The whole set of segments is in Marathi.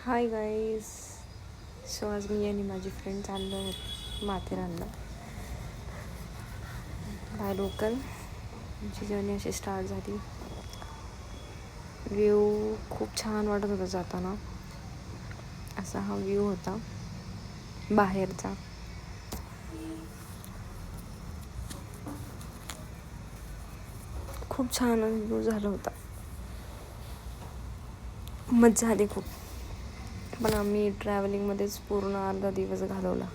Hi guys. सो आज मी आणि माझी फ्रेंड चाललो आहोत माथेरानला बाय लोकल. आमची जर्नी अशी स्टार्ट झाली. व्ह्यू खूप छान वाटत होता जाताना. असा हा व्ह्यू होता बाहेरचा. खूप छान व्ह्यू झाला होता. मजा आली खूप. पण आम्ही ट्रॅव्हलिंगमध्येच पूर्ण अर्धा दिवस घालवला.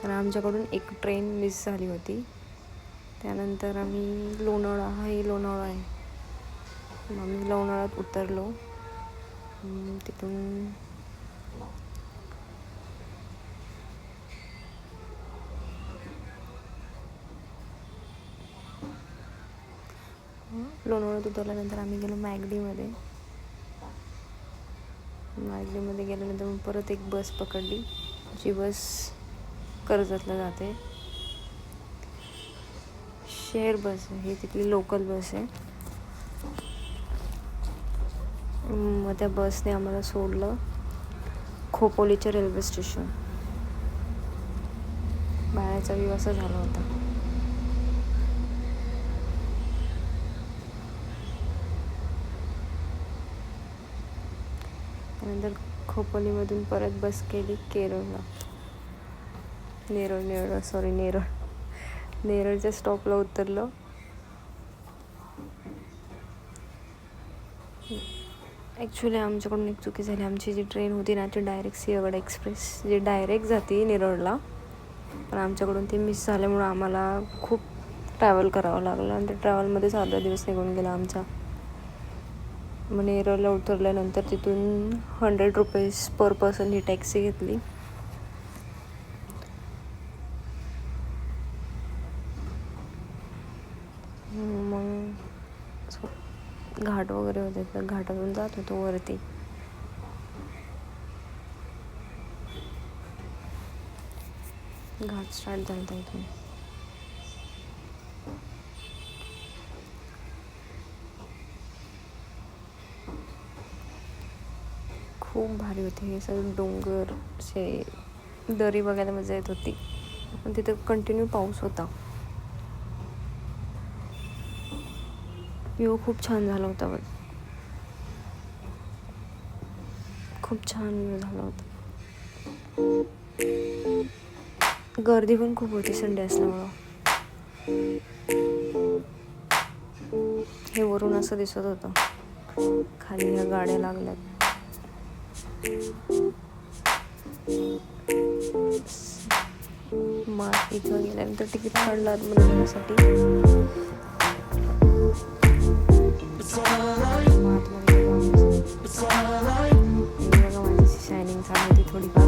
कारण आमच्याकडून एक ट्रेन मिस झाली होती. त्यानंतर आम्ही लोणावळा आहे. मग आम्ही लोणावळ्यात उतरलो. तिथून लोणावळ्यात उतरल्यानंतर आम्ही गेलो मॅगडीमध्ये गेल्यानंतर मग परत एक बस पकडली. जी बस कर्जतला जाते. शेअर बस आहे, तिथली लोकल बस आहे. मग त्या बसने आम्हाला सोडलं खोपोलीच्या रेल्वे स्टेशन. बाहेरचा व्ह्यू असा झाला होता. त्यानंतर खोपोलीमधून परत बस केली केरळला. नेरळच्या स्टॉपला उतरलो. ॲक्च्युली आमच्याकडून एक चुकी झाली. आमची जी ट्रेन होती ना ती डायरेक्ट सिंहगड एक्सप्रेस जी डायरेक्ट जाते नेरळला, पण आमच्याकडून ती मिस झाल्यामुळं आम्हाला खूप ट्रॅव्हल करावं लागलं आणि त्या ट्रॅव्हलमध्येच अर्धा दिवस निघून गेला आमचा. मग नेरळला उतरल्यानंतर तिथून 100 रुपीज पर पर्सन ही टॅक्सी घेतली. मग घाट वगैरे होते तर घाटातून जात होतो वरती. घाट स्टार्ट झाला होता इथून. खूप भारी होते हे सगळे डोंगर, असे दरी बघायला मजा येत होती. पण तिथं कंटिन्यू पाऊस होता. व्ह्यू खूप छान झाला होता. खूप छान व्ह्यू झाला होता. गर्दी पण खूप होती संडे असल्यामुळं. हे वरून असं दिसत होतं. खाली ह्या गाड्या लागल्यात. मग इथं गेल्यानंतर तिकीट काढलं आतमध्ये जाण्यासाठी. बघा माझी शायनिंग चालू होती थोडीफार.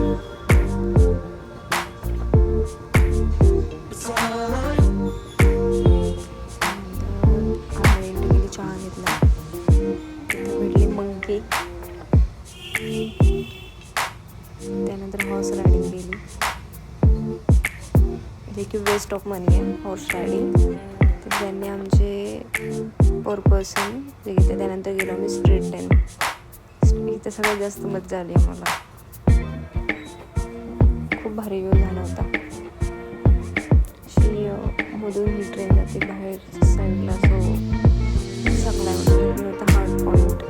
चहा घेतला. भेटली मंकी. त्यानंतर हॉर्स रायडिंग केली, जे की वेस्ट ऑफ मनी आहे हॉर्स रायडिंग. तर त्यांनी आमचे पर पर्सन जे घेतले. त्यानंतर गेलो आम्ही स्ट्रीट टेन. इथं सगळ्यात जास्त मजा आली आम्हाला. खूप भारी व्ह्यू झाला होता. मधून ही ट्रेन जाते बाहेर साईडला. सगळ्या होता हार्ड पॉईंट.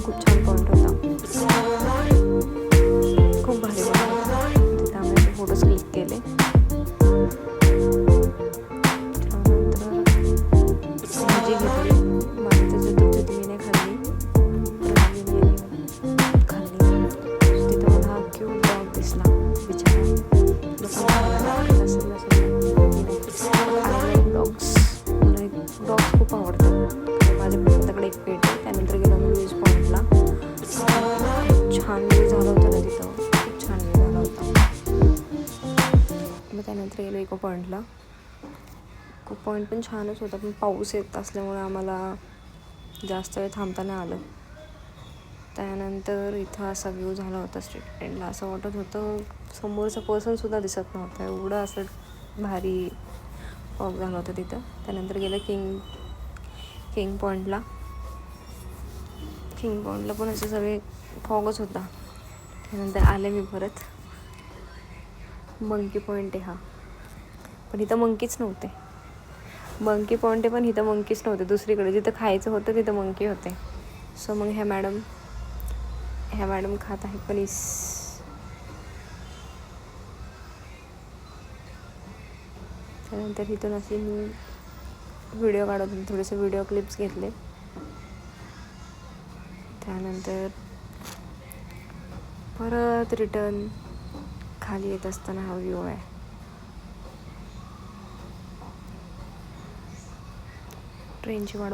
खूप छान पॉईंट होता. खूप भारी होता. तिथं आम्ही असे फोटोज क्लिक केले. त्यानंतर भाजी घेतली. माझी चतुर्थी मी नाही खाल्ली. तिथं मला हा क्यूट डॉग दिसला बिचारा. डॉग्स खूप आवडतात. माझ्या पप्पाकडे एक पेट आहे. त्यानंतर गेलो आम्ही लुईस पॉईंटला. छान व्ह्यू झाला होता ना तिथं. खूप छान व्ह्यू झाला होता. मग त्यानंतर गेलो इको पॉईंटला. इको पॉईंट पण छानच होता, पण पाऊस येत असल्यामुळे आम्हाला जास्त वेळ थांबता नाही आलं. त्यानंतर इथं असा व्ह्यू झाला होता स्ट्रीट टेनला. असं वाटत होतं समोरचा पर्सनसुद्धा दिसत नव्हता, एवढं असं भारी फॉग झाला होता तिथं. त्यानंतर गेलं किंग पॉईंटला. पण असे सगळे फॉगच होता. त्यानंतर आले मी परत. मंकी पॉईंट आहे हा, पण इथं मंकीच नव्हते. मंकी पॉईंट आहे पण इथं मंकीच नव्हते. दुसरीकडे जिथं खायचं होतं तिथं मंकी होते. सो मग ह्या मॅडम खात आहे पनीस. त्यानंतर इथून अशी मी व्हिडिओ काढत होते, थोडेसे व्हिडिओ क्लिप्स घेतले. त्यानंतर परत रिटर्न खाली येत असताना हा व्ह्यू आहे. ट्रेनची वाट